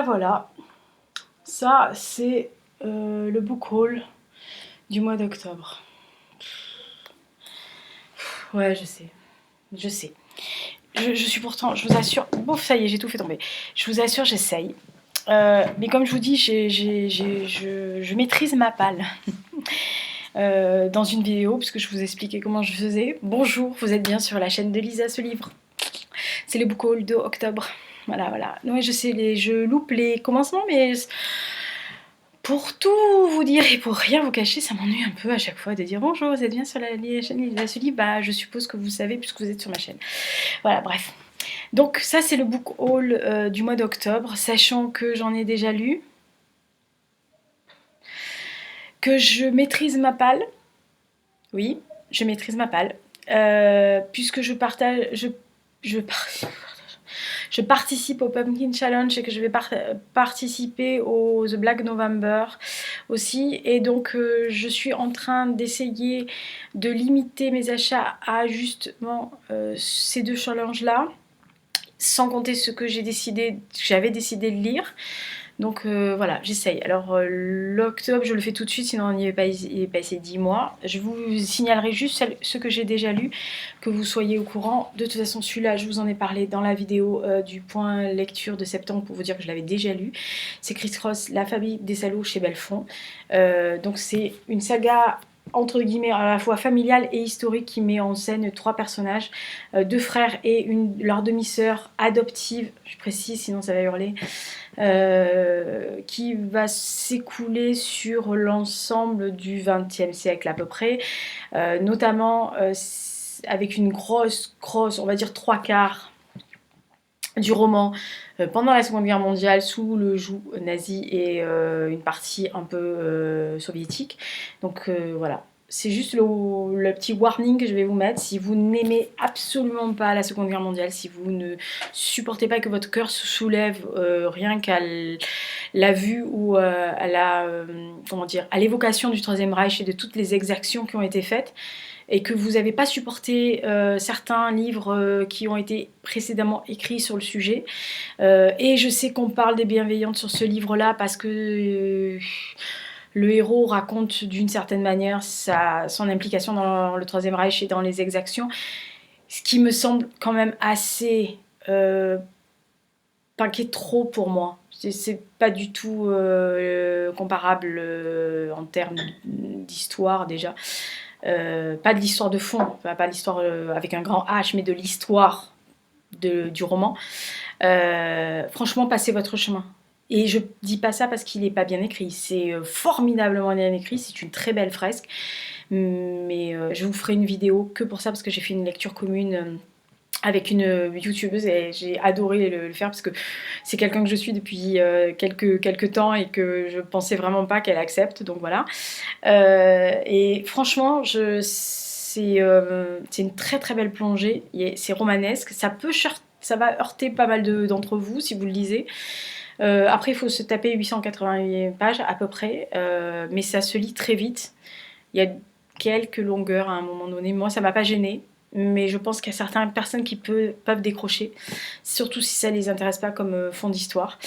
Voilà. Ça, c'est le book haul du mois d'octobre. Ouais, je sais. Je suis pourtant, je vous assure, bon, ça y est, j'ai tout fait tomber. Je vous assure, j'essaye. Mais comme je vous dis, je maîtrise ma palle. Dans une vidéo, puisque je vous expliquais comment je faisais. Bonjour, vous êtes bien sur la chaîne de Lisa ce livre. C'est le book haul de octobre. Voilà. Non, je sais, je loupe les commencements, mais pour tout vous dire et pour rien vous cacher, ça m'ennuie un peu à chaque fois de dire bonjour, vous êtes bien sur la chaîne Lisa ce livre. Bah, je suppose que vous savez puisque vous êtes sur ma chaîne. Voilà, bref. Donc ça, c'est le book haul du mois d'octobre, sachant que j'en ai déjà lu, que je maîtrise ma palle. Oui, je maîtrise ma palle. Puisque je participe au Pumpkin Challenge et que je vais participer au The Black November aussi. Et donc, je suis en train d'essayer de limiter mes achats à justement ces deux challenges-là, sans compter ce que j'avais décidé de lire. Donc voilà, j'essaye. Alors l'octobre, je le fais tout de suite, sinon on n'y est passé 10 mois. Je vous signalerai juste ce que j'ai déjà lu, que vous soyez au courant. De toute façon, celui-là, je vous en ai parlé dans la vidéo du point lecture de septembre pour vous dire que je l'avais déjà lu. C'est Criss Cross, La famille des salauds chez Belfond. Donc c'est une saga entre guillemets à la fois familiale et historique qui met en scène 3 personnages, 2 frères et leur demi-sœur adoptive, je précise sinon ça va hurler, qui va s'écouler sur l'ensemble du XXe siècle à peu près, notamment avec une grosse, on va dire 3/4 du roman pendant la Seconde Guerre mondiale sous le joug nazi et une partie un peu soviétique. Donc voilà. C'est juste le petit warning que je vais vous mettre. Si vous n'aimez absolument pas la Seconde Guerre mondiale, si vous ne supportez pas que votre cœur se soulève rien qu'à la vue ou à l'évocation du Troisième Reich et de toutes les exactions qui ont été faites, et que vous n'avez pas supporté certains livres qui ont été précédemment écrits sur le sujet. Et je sais qu'on parle des bienveillantes sur ce livre-là parce que le héros raconte d'une certaine manière son implication dans le Troisième Reich et dans les exactions, ce qui me semble quand même assez qui est trop pour moi. C'est pas du tout comparable en termes d'histoire déjà. Pas de l'histoire de fond, enfin, pas l'histoire avec un grand H, mais de l'histoire du roman. Franchement, passez votre chemin. Et je dis pas ça parce qu'il n'est pas bien écrit. C'est formidablement bien écrit, c'est une très belle fresque. Mais je vous ferai une vidéo que pour ça, parce que j'ai fait une lecture commune avec une youtubeuse et j'ai adoré le faire parce que c'est quelqu'un que je suis depuis quelques temps et que je pensais vraiment pas qu'elle accepte, donc voilà. Et franchement, c'est une très très belle plongée, c'est romanesque, ça va heurter pas mal d'entre vous si vous le lisez. Après, il faut se taper 888 pages à peu près, mais ça se lit très vite. Il y a quelques longueurs à un moment donné. Moi, ça m'a pas gênée, mais je pense qu'il y a certaines personnes qui peuvent décrocher, surtout si ça les intéresse pas comme fond d'histoire.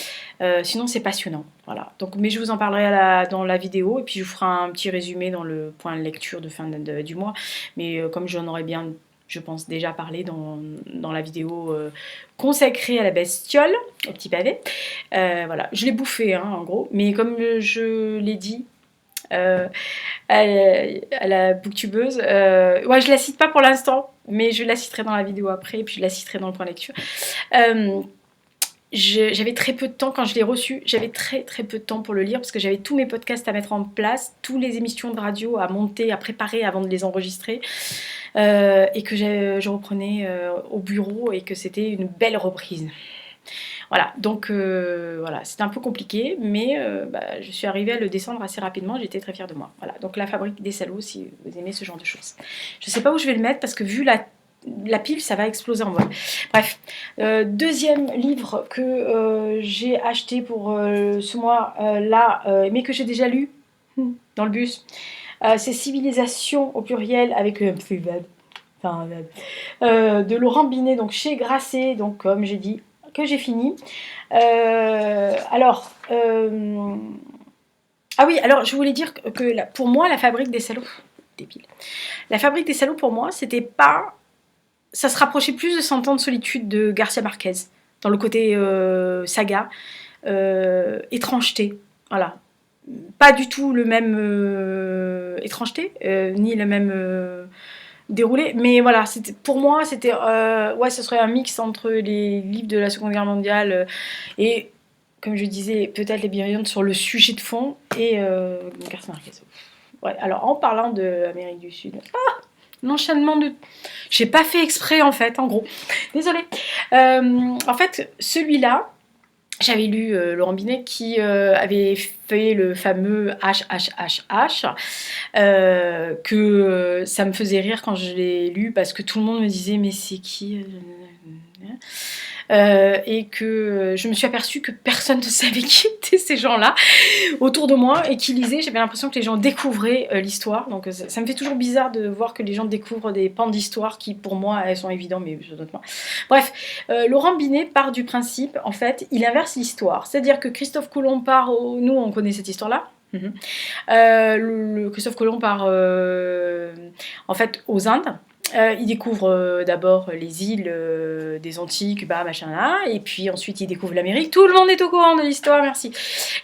Sinon, c'est passionnant. Voilà. Donc, mais je vous en parlerai dans la vidéo, et puis je vous ferai un petit résumé dans le point de lecture de fin du mois. Mais comme j'en aurais bien, je pense, déjà parlé dans la vidéo consacrée à la bestiole, au petit pavé. Voilà, je l'ai bouffé, hein, en gros. Mais comme je l'ai dit à la booktubeuse, ouais, je la cite pas pour l'instant, mais je la citerai dans la vidéo après, et puis je la citerai dans le point lecture. J'avais très peu de temps quand je l'ai reçu, j'avais très peu de temps pour le lire parce que j'avais tous mes podcasts à mettre en place, toutes les émissions de radio à monter, à préparer avant de les enregistrer, et que je reprenais au bureau et que c'était une belle reprise. Voilà, donc voilà, c'était un peu compliqué, mais je suis arrivée à le descendre assez rapidement, j'étais très fière de moi. Voilà, donc La fabrique des salauds, si vous aimez ce genre de choses. Je sais pas où je vais le mettre parce que vu la pile, ça va exploser en vol. Bref, deuxième livre que j'ai acheté pour ce mois-là, mais que j'ai déjà lu dans le bus, c'est Civilisation au pluriel avec de Laurent Binet, donc chez Grasset, donc comme j'ai dit, que j'ai fini. Alors, ah oui, alors je voulais dire que pour moi, la fabrique des salauds, débile. La fabrique des salauds, pour moi, c'était pas... Ça se rapprochait plus de 100 ans de solitude de Garcia Marquez, dans le côté saga, étrangeté, voilà. Pas du tout le même étrangeté, ni le même déroulé, mais voilà, pour moi, c'était... ouais, ce serait un mix entre les livres de la Seconde Guerre mondiale et, comme je disais, peut-être les Brillantes sur le sujet de fond et Garcia Marquez. Ouais, alors, en parlant de Amérique du Sud... l'enchaînement de... J'ai pas fait exprès, en fait, en gros. Désolée. En fait, celui-là, j'avais lu Laurent Binet qui avait fait le fameux HHHH, que ça me faisait rire quand je l'ai lu, parce que tout le monde me disait « mais c'est qui ?» et que je me suis aperçue que personne ne savait qui étaient ces gens-là autour de moi et qui lisaient. J'avais l'impression que les gens découvraient l'histoire, donc ça me fait toujours bizarre de voir que les gens découvrent des pans d'histoire qui pour moi elles sont évidents, mais d'autres moins. Bref, Laurent Binet part du principe, en fait, il inverse l'histoire, c'est-à-dire que Christophe Colomb part nous on connaît cette histoire-là. Christophe Colomb part en fait aux Indes. Il découvre d'abord les îles des Antilles, Cuba, machin là, et puis ensuite il découvre l'Amérique. Tout le monde est au courant de l'histoire, merci.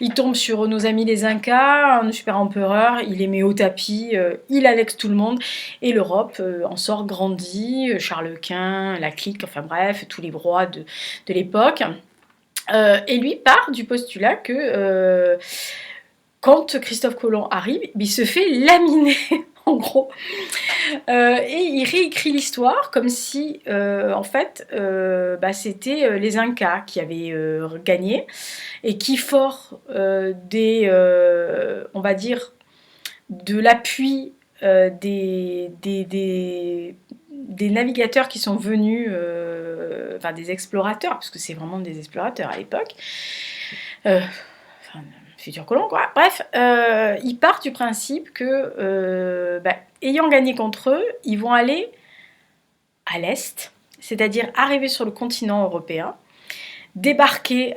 Il tombe sur nos amis les Incas, un super empereur, il les met au tapis, il annexe tout le monde, et l'Europe en sort grandie, Charles Quint, la clique, enfin bref, tous les rois de l'époque. Et lui part du postulat que quand Christophe Colomb arrive, il se fait laminer. En gros, et il réécrit l'histoire comme si, en fait, c'était les Incas qui avaient gagné et qui, fort des, on va dire, de l'appui des navigateurs qui sont venus, enfin des explorateurs, parce que c'est vraiment des explorateurs à l'époque, futur colon, quoi. Bref, ils partent du principe que, ayant gagné contre eux, ils vont aller à l'est, c'est-à-dire arriver sur le continent européen, débarquer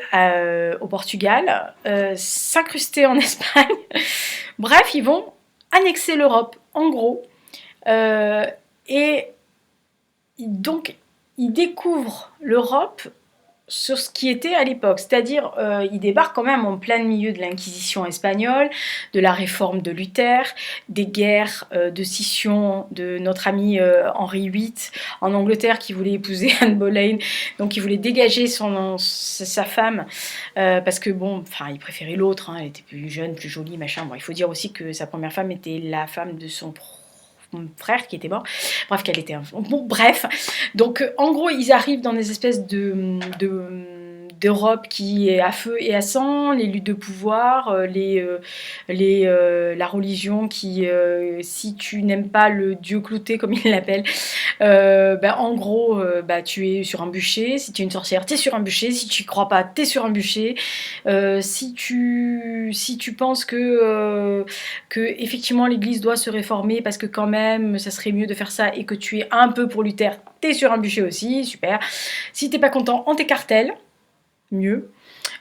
au Portugal, s'incruster en Espagne. Bref, ils vont annexer l'Europe, en gros. Et donc, ils découvrent l'Europe sur ce qui était à l'époque, c'est-à-dire il débarque quand même en plein milieu de l'Inquisition espagnole, de la réforme de Luther, des guerres de scission de notre ami Henri VIII en Angleterre qui voulait épouser Anne Boleyn, donc il voulait dégager sa femme parce que bon, enfin il préférait l'autre, hein, elle était plus jeune, plus jolie, machin. Bon, il faut dire aussi que sa première femme était la femme de son frère qui était mort, bref, qu'elle était bon, bref, donc en gros ils arrivent dans des espèces d'Europe qui est à feu et à sang, les luttes de pouvoir, la religion qui, si tu n'aimes pas le dieu clouté comme il l'appelle, en gros tu es sur un bûcher, si tu es une sorcière t'es sur un bûcher, si tu y crois pas t'es sur un bûcher, si tu penses que effectivement l'église doit se réformer parce que quand même ça serait mieux de faire ça et que tu es un peu pour Luther, t'es sur un bûcher aussi, super. Si t'es pas content, on t'écartèle, mieux.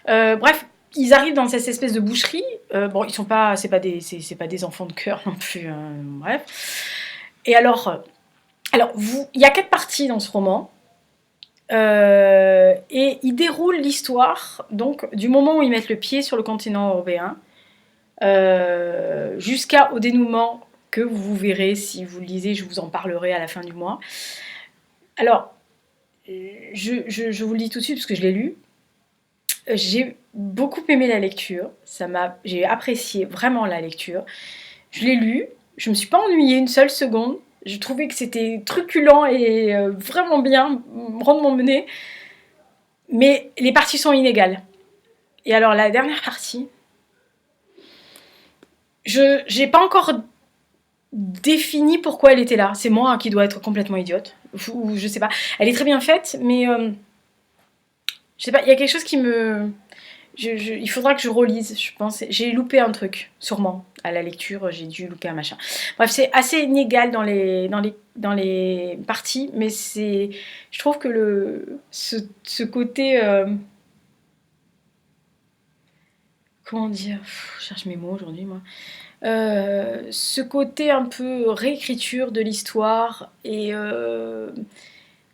Bref, ils arrivent dans cette espèce de boucherie. Bon, ils sont pas, c'est pas des enfants de cœur non plus. Bref. Et alors, il y a 4 parties dans ce roman. Et ils déroulent l'histoire, donc du moment où ils mettent le pied sur le continent européen, jusqu'au dénouement que vous verrez si vous le lisez, je vous en parlerai à la fin du mois. Alors, je vous le dis tout de suite parce que je l'ai lu. J'ai beaucoup aimé la lecture, j'ai apprécié vraiment la lecture. Je l'ai lu, je me suis pas ennuyée une seule seconde. Je trouvais que c'était truculent et vraiment bien, rondement mené. Mais les parties sont inégales. Et alors la dernière partie, je n'ai pas encore défini pourquoi elle était là. C'est moi qui dois être complètement idiote. Ou je sais pas. Elle est très bien faite, mais je sais pas, il y a quelque chose qui me il faudra que je relise, je pense. J'ai loupé un truc, sûrement. À la lecture, j'ai dû louper un machin. Bref, c'est assez inégal dans les parties, mais je trouve que ce côté... comment dire? Je cherche mes mots aujourd'hui, moi. Ce côté un peu réécriture de l'histoire, et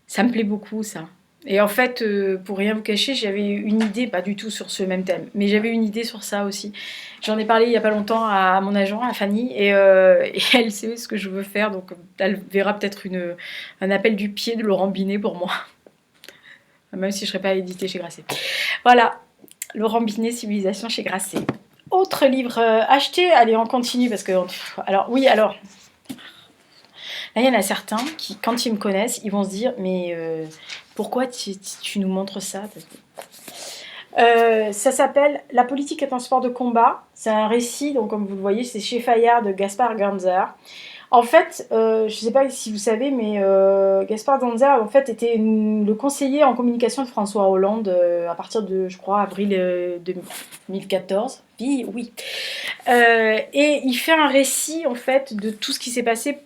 ça me plaît beaucoup, ça. Et en fait, pour rien vous cacher, j'avais une idée, pas du tout sur ce même thème, mais j'avais une idée sur ça aussi. J'en ai parlé il y a pas longtemps à mon agent, à Fanny, et elle sait ce que je veux faire, donc elle verra peut-être un appel du pied de Laurent Binet pour moi, même si je ne serais pas édité chez Grasset. Voilà, Laurent Binet, Civilisation chez Grasset. Autre livre acheté, allez, on continue, parce que... Alors, oui, alors... Là, il y en a certains qui, quand ils me connaissent, ils vont se dire, mais pourquoi tu nous montres ça? Ça s'appelle La politique est un sport de combat. C'est un récit, donc comme vous le voyez, c'est chez Fayard de Gaspard Ganzer. En fait, je ne sais pas si vous savez, mais Gaspard Ganzer en fait, était le conseiller en communication de François Hollande à partir de, je crois, avril 2014. Oui. Et il fait un récit, en fait, de tout ce qui s'est passé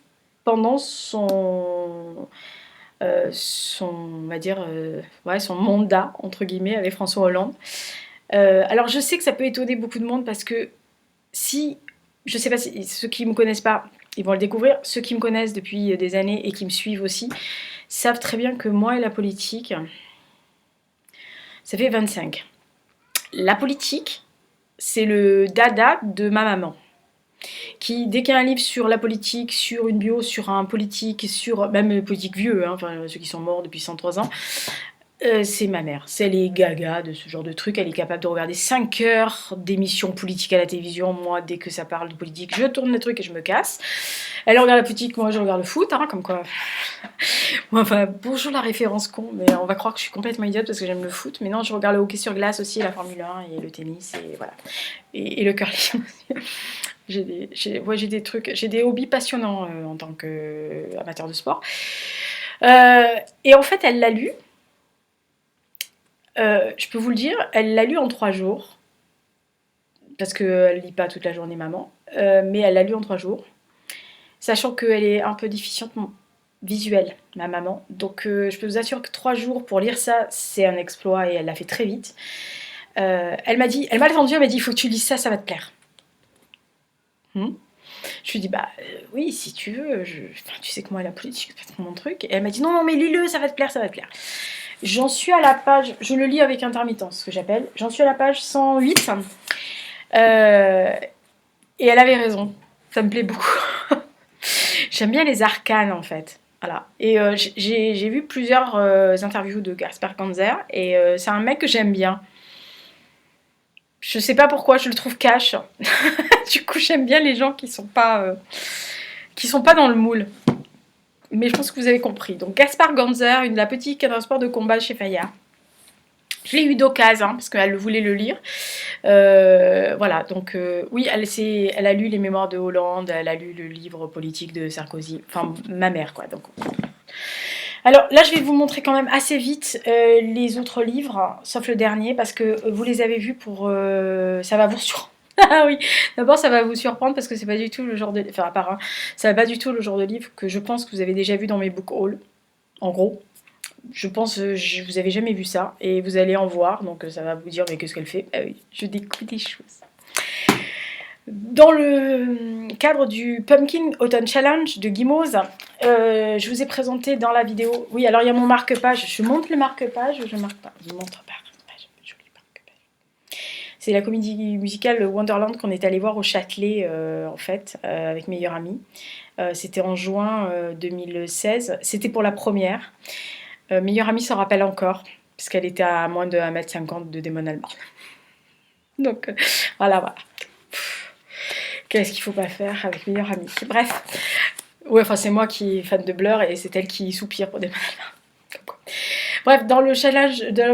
pendant on va dire, son mandat, entre guillemets, avec François Hollande. Alors, je sais que ça peut étonner beaucoup de monde parce que je sais pas si ceux qui ne me connaissent pas, ils vont le découvrir. Ceux qui me connaissent depuis des années et qui me suivent aussi savent très bien que moi et la politique, ça fait 25. La politique, c'est le dada de ma maman. Qui, dès qu'il y a un livre sur la politique, sur une bio, sur un politique, sur même les politiques vieux, hein, enfin ceux qui sont morts depuis 103 ans, c'est ma mère. Elle est gaga de ce genre de truc. Elle est capable de regarder 5 heures d'émissions politiques à la télévision. Moi, dès que ça parle de politique, je tourne le truc et je me casse. Elle regarde la politique, moi je regarde le foot, hein, comme quoi. Enfin, bonjour la référence con, mais on va croire que je suis complètement idiote parce que j'aime le foot. Mais non, je regarde le hockey sur glace aussi, la Formule 1 et le tennis, et voilà. Et le curling aussi. J'ai des trucs, j'ai des hobbies passionnants en tant qu'amateur de sport. Et en fait, elle l'a lu. Je peux vous le dire, elle l'a lu en 3 jours. Parce qu'elle lit pas toute la journée, maman. Mais elle l'a lu en 3 jours. Sachant qu'elle est un peu déficiente visuelle, ma maman. Donc je peux vous assurer que 3 jours pour lire ça, c'est un exploit et elle l'a fait très vite. Elle m'a attendu, elle m'a dit, il faut que tu lises ça, ça va te plaire. Je lui ai dit, bah oui, si tu veux, tu sais que moi la politique, c'est pas trop mon truc. Et elle m'a dit, non, mais lis-le, ça va te plaire, ça va te plaire. J'en suis à la page, je le lis avec intermittence, ce que j'appelle. J'en suis à la page 108. Et elle avait raison, ça me plaît beaucoup. J'aime bien les arcanes en fait. Voilà. Et j'ai vu plusieurs interviews de Gaspard Ganzer et c'est un mec que j'aime bien. Je sais pas pourquoi, je le trouve cash. Du coup, j'aime bien les gens qui sont pas dans le moule. Mais je pense que vous avez compris. Donc, Gaspard Ganzer, la petite cadre sport de combat chez Fayard. Je l'ai eu d'occasion, parce qu'elle voulait le lire. Voilà, donc oui, elle a lu les mémoires de Hollande, elle a lu le livre politique de Sarkozy. Enfin, ma mère, quoi. Donc. Alors là, je vais vous montrer quand même assez vite les autres livres, sauf le dernier, parce que vous les avez vus ça va vous surprendre. Ah oui, d'abord ça va vous surprendre parce que c'est pas du tout le genre de... Enfin, à part un, ça va pas du tout le genre de livre que je pense que vous avez déjà vu dans mes book hauls, en gros. Je pense que vous avez jamais vu ça, et vous allez en voir, donc ça va vous dire, mais qu'est-ce qu'elle fait? Ah oui, je découvre des choses. Dans le cadre du Pumpkin Autumn Challenge de Gimose, je vous ai présenté dans la vidéo... Oui, alors il y a mon marque-page. Je monte le marque-page, je marque pas. Je montre pas. Joli marque-page. C'est la comédie musicale Wonderland qu'on est allé voir au Châtelet, en fait, avec Meilleur Ami. C'était en juin 2016. C'était pour la première. Meilleur Ami s'en rappelle encore, parce qu'elle était à moins de 1m50 de Damon Albarn. Donc, voilà. Qu'est-ce qu'il faut pas faire avec Meilleur Ami? Bref. Ouais, enfin, c'est moi qui est fan de Blur et c'est elle qui soupire pour des malins. Bref, dans le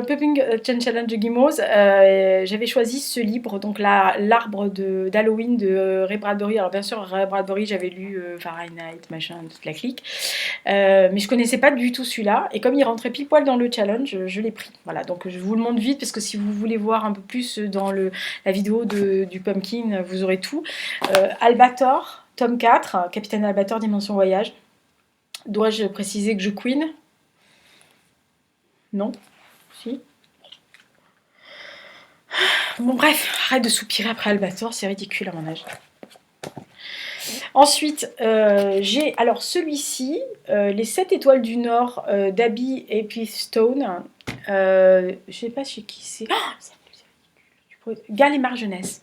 Pumpkin Challenge de Gimose, j'avais choisi ce livre, donc l'arbre d'Halloween de Ray Bradbury. Alors bien sûr, Ray Bradbury, j'avais lu Fahrenheit, machin, toute la clique. Mais je connaissais pas du tout celui-là. Et comme il rentrait pile poil dans le challenge, je l'ai pris. Voilà, donc je vous le montre vite parce que si vous voulez voir un peu plus dans la vidéo du Pumpkin, vous aurez tout. Albator, tome 4, Capitaine Albator, Dimension Voyage. Dois-je préciser que je queen? Non? Si? Bon bref, arrête de soupirer après Albator, c'est ridicule à mon âge. Ensuite, j'ai alors celui-ci, les 7 étoiles du Nord d'Abby Epistone. Je sais pas chez qui c'est. Oh, Gallimard Jeunesse.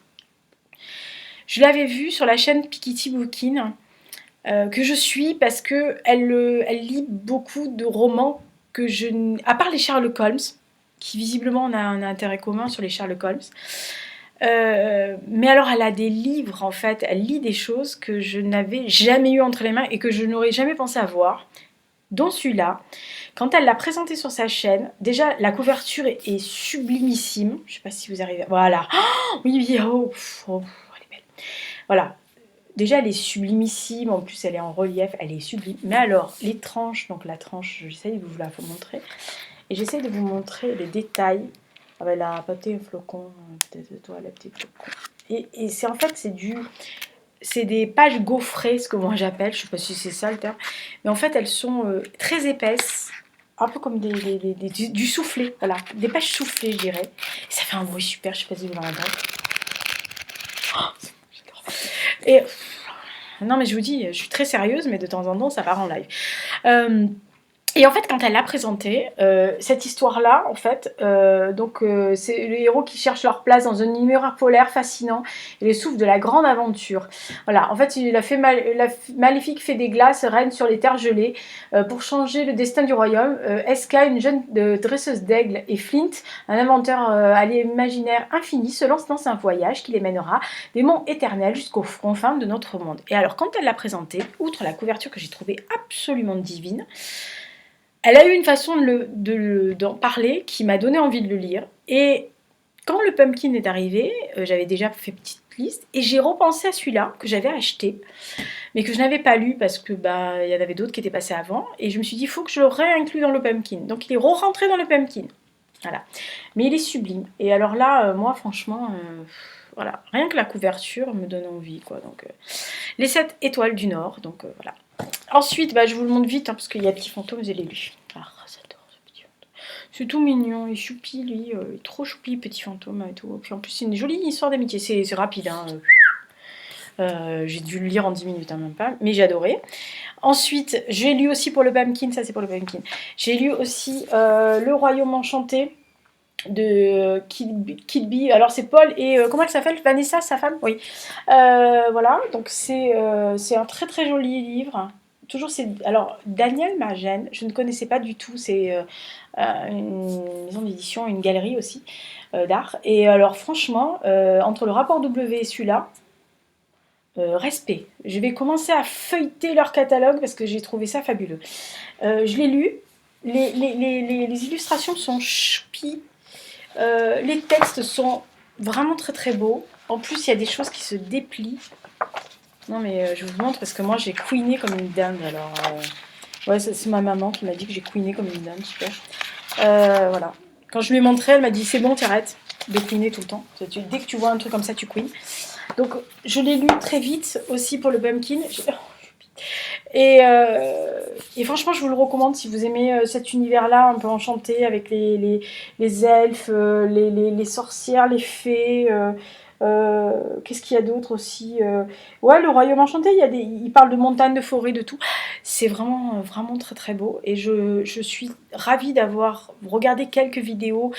Je l'avais vu sur la chaîne Piketty Bookin, que je suis parce qu'elle lit beaucoup de romans que je... À part les Sherlock Holmes, qui visiblement on a un intérêt commun sur les Sherlock Holmes. Mais alors elle a des livres en fait, elle lit des choses que je n'avais jamais eu entre les mains et que je n'aurais jamais pensé avoir, dont celui-là. Quand elle l'a présenté sur sa chaîne, déjà la couverture est sublimissime, je sais pas si vous arrivez, voilà, oh, oui, oh, elle est belle, voilà, déjà elle est sublimissime, en plus elle est en relief, elle est sublime, mais alors les tranches, donc la tranche, j'essaye de vous la montrer, et j'essaye de vous montrer les détails. Ah ben là, pâté, un flocon, peut-être toi, la petite flocon. Et c'est en fait, c'est des pages gaufrées, ce que moi j'appelle, je sais pas si c'est ça le terme, mais en fait elles sont très épaisses, un peu comme du soufflé, voilà, des pages soufflées je dirais. Et ça fait un bruit super, je sais pas si vous l'entendez. Oh, j'adore. Et non mais je vous dis, je suis très sérieuse, mais de temps en temps ça part en live. Et en fait, quand elle l'a présenté, cette histoire-là, en fait, c'est les héros qui cherchent leur place dans un univers polaire fascinant et les souffles de la grande aventure. Voilà, en fait, la maléfique fée des glaces règne sur les terres gelées. Pour changer le destin du royaume, SK, une jeune dresseuse d'aigle, et Flint, un inventeur à l'imaginaire infini, se lance dans un voyage qui les mènera des monts éternels jusqu'aux confins de notre monde. Et alors, quand elle l'a présenté, outre la couverture que j'ai trouvée absolument divine, elle a eu une façon d'en parler qui m'a donné envie de le lire. Et quand le Pumpkin est arrivé, j'avais déjà fait petite liste et j'ai repensé à celui-là que j'avais acheté, mais que je n'avais pas lu parce que il y en avait d'autres qui étaient passés avant. Et je me suis dit, il faut que je le réinclue dans le Pumpkin. Donc il est re-rentré dans le Pumpkin. Voilà. Mais il est sublime. Et alors là, moi, franchement, voilà, rien que la couverture me donne envie, quoi. Donc, les 7 étoiles du Nord. Donc voilà. Ensuite, je vous le montre vite, parce qu'il y a Petit Fantôme, je l'ai lu. Ah, j'adore ce Petit Fantôme. C'est tout mignon, il est choupi, lui. Il est trop choupi, Petit Fantôme, et tout. Puis en plus, c'est une jolie histoire d'amitié. C'est rapide, hein. J'ai dû le lire en 10 minutes, hein, même pas. Mais j'ai adoré. Ensuite, j'ai lu aussi pour le Pumpkin, ça c'est pour le Pumpkin. J'ai lu aussi Le Royaume Enchanté de Kid Bee. Alors c'est Paul et comment elle s'appelle, Vanessa, sa femme, oui. Voilà, donc c'est un très très joli livre. Toujours c'est alors Daniel Magène, je ne connaissais pas du tout. C'est une maison d'édition, une galerie aussi d'art. Et alors franchement, entre le rapport W et celui-là, respect. Je vais commencer à feuilleter leur catalogue parce que j'ai trouvé ça fabuleux. Je l'ai lu. Les illustrations sont choupies. Les textes sont vraiment très très beaux. En plus, il y a des choses qui se déplient. Non, mais je vous montre parce que moi j'ai queené comme une dinde. Alors, ouais, c'est ma maman qui m'a dit que j'ai queené comme une dinde. Super. Voilà. Quand je lui ai montré, elle m'a dit c'est bon, t'arrêtes de queener tout le temps. Dès que tu vois un truc comme ça, tu queens. Donc, je l'ai lu très vite aussi pour le Pumpkin. Et franchement, je vous le recommande si vous aimez cet univers-là, un peu enchanté, avec les elfes, les sorcières, les fées. Qu'est-ce qu'il y a d'autre aussi Ouais, le royaume enchanté, il parle de montagnes, de forêts, de tout. C'est vraiment, vraiment très très beau. Et je suis ravie d'avoir regardé quelques vidéos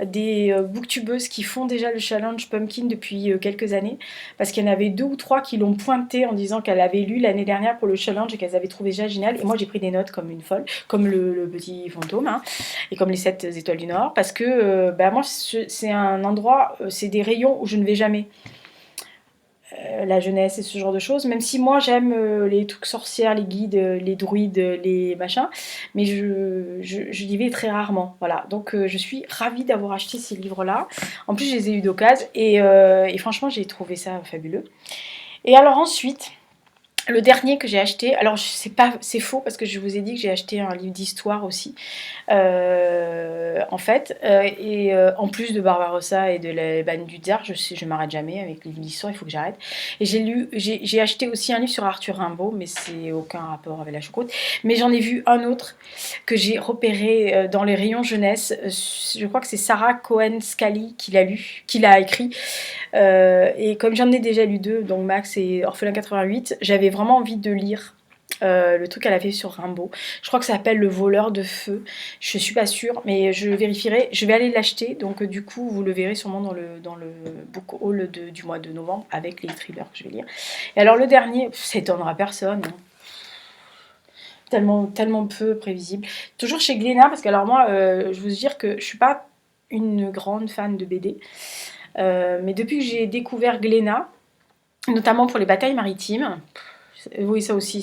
des booktubeuses qui font déjà le challenge Pumpkin depuis quelques années. Parce qu'il y en avait 2 ou 3 qui l'ont pointé en disant qu'elle avait lu l'année dernière pour le challenge et qu'elles avaient trouvé déjà génial. Et moi, j'ai pris des notes comme une folle, comme le Petit Fantôme, hein, et comme les 7 étoiles du Nord. Parce que moi, c'est un endroit, c'est des rayons où je ne vais jamais. La jeunesse et ce genre de choses, même si moi j'aime les trucs sorcières, les guides, les druides, les machins, mais je y vais très rarement, voilà, donc je suis ravie d'avoir acheté ces livres-là, en plus je les ai eu d'occasion, et franchement j'ai trouvé ça fabuleux. Et alors ensuite, Le dernier que j'ai acheté, alors c'est faux parce que je vous ai dit que j'ai acheté un livre d'histoire aussi, en fait, en plus de Barbarossa et de la Banne du Tsar, je m'arrête jamais avec les livres d'histoire, il faut que j'arrête. Et j'ai acheté aussi un livre sur Arthur Rimbaud, mais c'est aucun rapport avec la choucroute. Mais j'en ai vu un autre que j'ai repéré dans les rayons jeunesse. Je crois que c'est Sarah Cohen-Scally qui l'a écrit. Et comme j'en ai déjà lu deux, donc Max et Orphelin 88, j'avais vraiment envie de lire le truc qu'elle a fait sur Rimbaud. Je crois que ça s'appelle Le voleur de feu. Je suis pas sûre, mais je vérifierai. Je vais aller l'acheter, donc du coup, vous le verrez sûrement dans le book haul du mois de novembre avec les thrillers que je vais lire. Et alors le dernier, ça étonnera personne. Hein. Tellement peu prévisible. Toujours chez Glénat, parce que alors moi, je veux dire que je suis pas une grande fan de BD. Mais depuis que j'ai découvert Glénat, notamment pour les batailles maritimes, oui, ça aussi,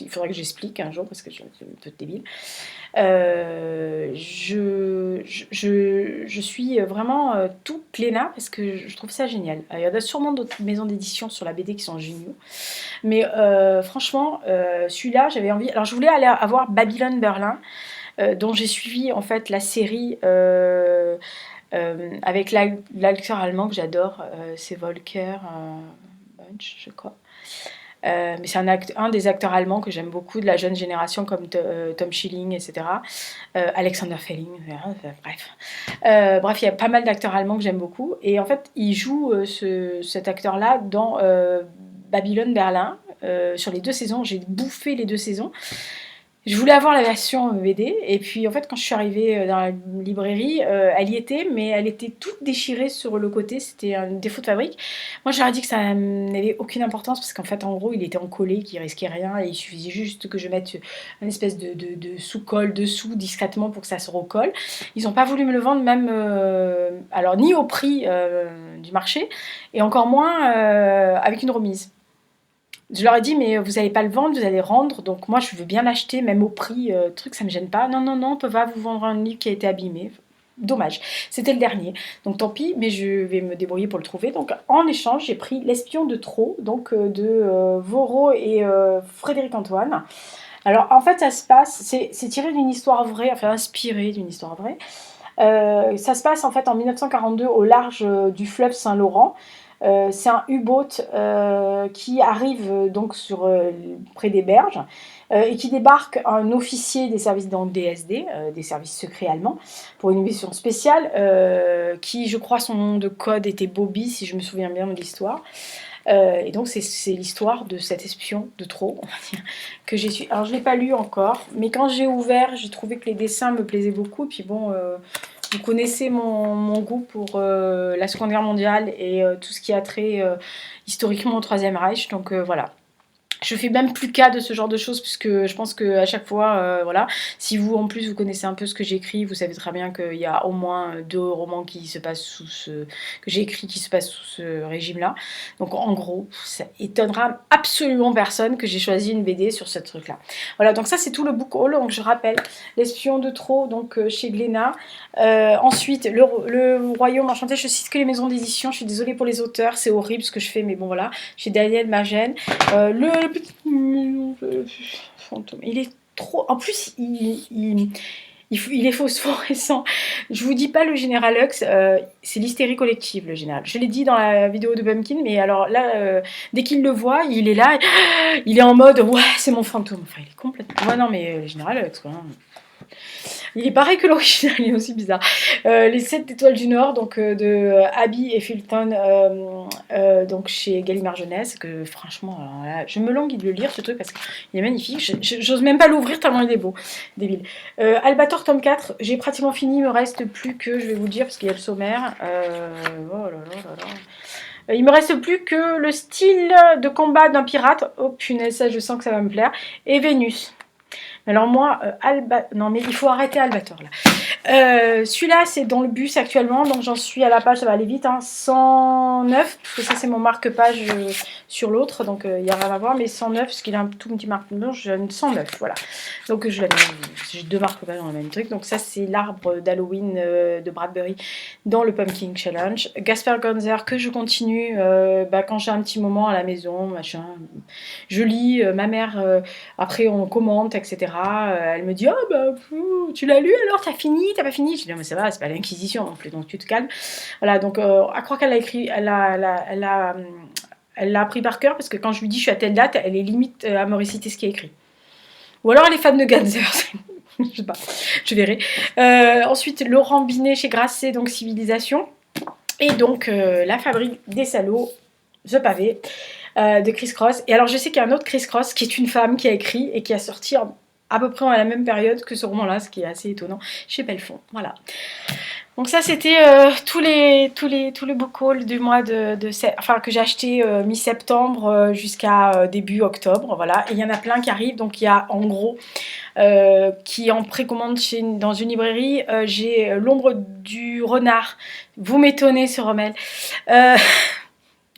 il faudrait que j'explique un jour parce que je suis un peu débile. Je suis vraiment tout Glénat parce que je trouve ça génial. Il y a sûrement d'autres maisons d'édition sur la BD qui sont géniaux. Mais franchement, celui-là, j'avais envie. Alors, je voulais aller avoir Babylone Berlin, dont j'ai suivi en fait la série. Avec l'acteur allemand que j'adore, c'est Volker Bunch, je crois. Mais c'est un des acteurs allemands que j'aime beaucoup, de la jeune génération, comme Tom Schilling, etc. Alexander Felling, bref. Bref, il y a pas mal d'acteurs allemands que j'aime beaucoup. Et en fait, il joue cet acteur-là dans Babylone Berlin, sur les 2 saisons. J'ai bouffé les 2 saisons. Je voulais avoir la version BD, et puis en fait quand je suis arrivée dans la librairie, elle y était, mais elle était toute déchirée sur le côté, c'était un défaut de fabrique. Moi j'aurais dit que ça n'avait aucune importance, parce qu'en fait en gros il était encollé, qu'il risquait rien, et il suffisait juste que je mette une espèce de sous-colle dessous discrètement pour que ça se recolle. Ils n'ont pas voulu me le vendre, même alors ni au prix du marché, et encore moins avec une remise. Je leur ai dit, mais vous n'allez pas le vendre, vous allez rendre, donc moi je veux bien l'acheter, même au prix, truc, ça me gêne pas. Non, non, non, on peut pas vous vendre un livre qui a été abîmé. Dommage, c'était le dernier. Donc tant pis, mais je vais me débrouiller pour le trouver. Donc en échange, j'ai pris L'espion de trop, donc de Voro et Frédéric Antoine. Alors en fait, ça se passe, c'est tiré d'une histoire vraie, enfin inspiré d'une histoire vraie. Ça se passe en fait en 1942 au large du fleuve Saint-Laurent. C'est un U-boat qui arrive donc près des berges et qui débarque un officier des services DSD, des services secrets allemands, pour une mission spéciale qui, je crois, son nom de code était Bobby, si je me souviens bien de l'histoire. Et donc c'est l'histoire de cet espion de trop, on va dire, que j'ai su. Alors je ne l'ai pas lu encore, mais quand j'ai ouvert, j'ai trouvé que les dessins me plaisaient beaucoup. Et puis bon, vous connaissez mon goût pour la Seconde Guerre mondiale et tout ce qui a trait historiquement au Troisième Reich. Donc voilà. Je fais même plus cas de ce genre de choses, puisque je pense qu'à chaque fois, voilà, si vous en plus vous connaissez un peu ce que j'écris, vous savez très bien qu'il y a au moins 2 romans qui se passent que j'ai écrit qui se passent sous ce régime-là. Donc en gros, ça étonnera absolument personne que j'ai choisi une BD sur ce truc-là. Voilà, donc ça c'est tout le book haul. Donc je rappelle, L'espion de trop, donc chez Glénat. Ensuite, le Royaume enchanté. Je cite que les maisons d'édition. Je suis désolée pour les auteurs, c'est horrible ce que je fais, mais bon voilà. Chez Daniel Magène. Le petit fantôme, il est trop. En plus, il est phosphorescent. Je vous dis pas le Général Lux, c'est l'hystérie collective, le Général. Je l'ai dit dans la vidéo de Bumpkin, mais alors là, dès qu'il le voit, il est là, il est en mode ouais, c'est mon fantôme. Enfin, il est complètement. Ouais, non, mais le Général Lux, quoi. Il est pareil que l'original, il est aussi bizarre. Les 7 étoiles du Nord, donc de Abby et Fulton, donc chez Gallimard Jeunesse, que franchement, alors là, je me languis de le lire ce truc parce qu'il est magnifique. J'ose même pas l'ouvrir tellement il est beau, débile. Albator tome 4, j'ai pratiquement fini, il me reste plus que, je vais vous dire, parce qu'il y a le sommaire. Oh là là là là. Il me reste plus que le style de combat d'un pirate. Oh punaise, ça je sens que ça va me plaire. Et Vénus. Alors moi, non mais il faut arrêter Albator là. Celui-là, c'est dans le bus actuellement, donc j'en suis à la page, ça va aller vite, hein, 109, parce que ça c'est mon marque-page sur l'autre, donc il n'y a rien à voir, mais 109, parce qu'il a un tout petit marque-page, j'ai 109, voilà. Donc j'ai deux marque-pages dans le même truc, donc ça c'est l'arbre d'Halloween de Bradbury dans le Pumpkin Challenge. Gaspard Gonzer, que je continue quand j'ai un petit moment à la maison, machin. Je lis, ma mère, après on commente, etc. Elle me dit, oh bah, tu l'as lu alors, t'as fini, t'as pas fini? Je dis, non mais ça va, c'est pas l'inquisition non plus, donc tu te calmes. Voilà, donc à croire qu'elle a écrit, elle l'a appris par cœur, parce que quand je lui dis je suis à telle date, elle est limite à me réciter ce qui est écrit. Ou alors elle est fan de Ganser. Je sais pas, je verrai. Ensuite, Laurent Binet chez Grasset, donc Civilisation. Et donc La Fabrique des Salauds, The Pavé, de Chris Cross. Et alors je sais qu'il y a un autre Chris Cross qui est une femme qui a écrit et qui a sorti à peu près à la même période que ce roman-là, ce qui est assez étonnant, chez Pelfond. Voilà. Donc ça c'était tous les book hauls du mois que j'ai acheté mi-septembre jusqu'à début octobre, voilà. Et il y en a plein qui arrivent, donc il y a en gros qui en précommande dans une librairie, j'ai L'ombre du renard. Vous m'étonnez ce Rommel.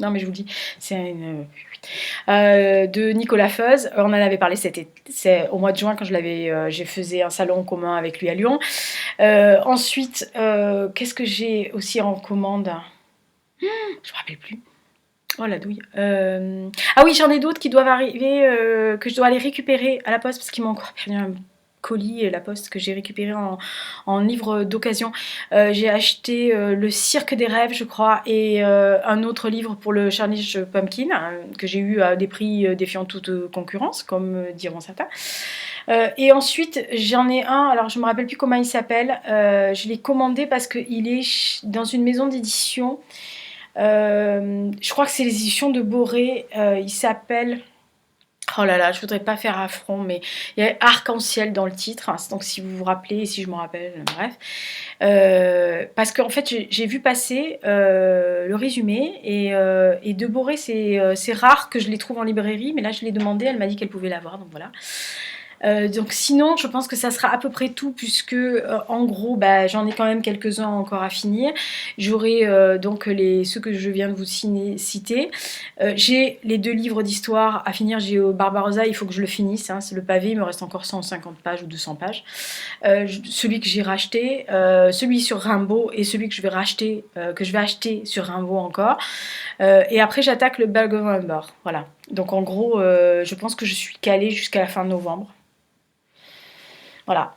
Non mais je vous le dis, c'est une... de Nicolas Feuz, on en avait parlé, c'est au mois de juin quand j'ai faisais un salon commun avec lui à Lyon. Ensuite, qu'est-ce que j'ai aussi en commande? Je me rappelle plus. Oh la douille. Ah oui, j'en ai d'autres qui doivent arriver, que je dois aller récupérer à la poste parce qu'ils m'ont encore perdu un colis, la poste que j'ai récupéré en livre d'occasion. J'ai acheté Le Cirque des Rêves, je crois, et un autre livre pour le Charnage Pumpkin, que j'ai eu à des prix défiant toute concurrence, comme diront certains. Et ensuite, j'en ai un, alors je me rappelle plus comment il s'appelle, je l'ai commandé parce qu'il est dans une maison d'édition. Je crois que c'est les éditions de Boré, il s'appelle... Oh là là, je voudrais pas faire affront, mais il y a Arc-en-Ciel dans le titre, hein, donc si vous vous rappelez, et si je me rappelle, bref. Parce qu'en fait, j'ai vu passer le résumé, et de Boré, c'est rare que je les trouve en librairie, mais là je l'ai demandé, elle m'a dit qu'elle pouvait l'avoir, donc voilà. Donc sinon, je pense que ça sera à peu près tout, puisque en gros, j'en ai quand même quelques-uns encore à finir. J'aurai donc ceux que je viens de vous citer. J'ai les 2 livres d'histoire à finir. J'ai Barbarossa, il faut que je le finisse. Hein, c'est le pavé, il me reste encore 150 pages ou 200 pages. Celui que j'ai racheté, celui sur Rimbaud et celui que je vais racheter, que je vais acheter sur Rimbaud encore. Et après, j'attaque le Belgovember. Voilà. Donc en gros, je pense que je suis calée jusqu'à la fin de novembre. Voilà,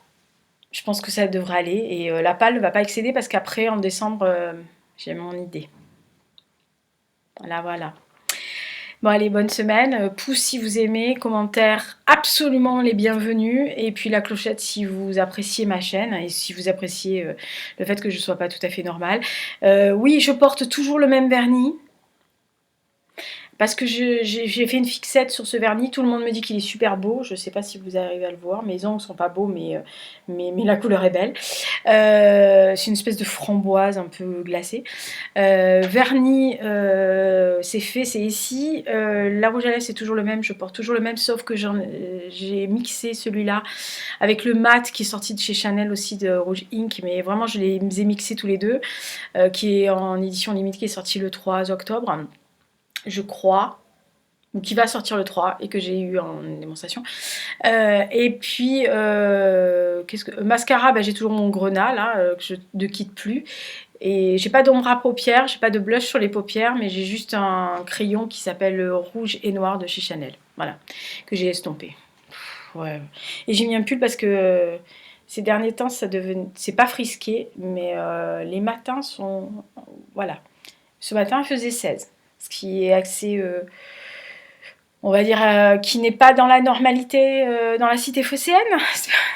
je pense que ça devrait aller. Et la palle ne va pas excéder parce qu'après, en décembre, j'ai mon idée. Voilà, voilà. Bon, allez, bonne semaine. Pouce si vous aimez, commentaires absolument les bienvenus. Et puis la clochette si vous appréciez ma chaîne et si vous appréciez le fait que je ne sois pas tout à fait normale. Oui, je porte toujours le même vernis. Parce que j'ai fait une fixette sur ce vernis, tout le monde me dit qu'il est super beau, je ne sais pas si vous arrivez à le voir, mes ongles ne sont pas beaux, mais la couleur est belle. C'est une espèce de framboise un peu glacée. Vernis, c'est fait, c'est ici. La rouge à lèvres, c'est toujours le même, je porte toujours le même, sauf que j'ai mixé celui-là avec le mat qui est sorti de chez Chanel aussi, de Rouge Ink, mais vraiment je les ai mixés tous les deux, qui est en édition limitée, qui est sorti le 3 octobre. Je crois, ou qui va sortir le 3 et que j'ai eu en démonstration. Et puis, mascara, j'ai toujours mon Grenat là, que je ne quitte plus. Et j'ai pas d'ombre à paupières, j'ai pas de blush sur les paupières, mais j'ai juste un crayon qui s'appelle Rouge et Noir de chez Chanel. Voilà, que j'ai estompé. Ouais. Et j'ai mis un pull parce que ces derniers temps, c'est pas frisqué, mais les matins sont... Voilà. Ce matin, il faisait 16. Ce qui est assez, on va dire, qui n'est pas dans la normalité dans la cité phocéenne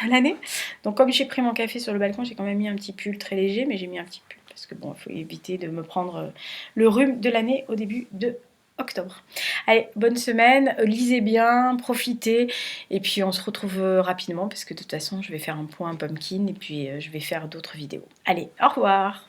l'année. Donc comme j'ai pris mon café sur le balcon, j'ai quand même mis un petit pull très léger, mais j'ai mis un petit pull parce que bon, il faut éviter de me prendre le rhume de l'année au début de octobre. Allez, bonne semaine, lisez bien, profitez, et puis on se retrouve rapidement parce que de toute façon, je vais faire un point pumpkin et puis je vais faire d'autres vidéos. Allez, au revoir!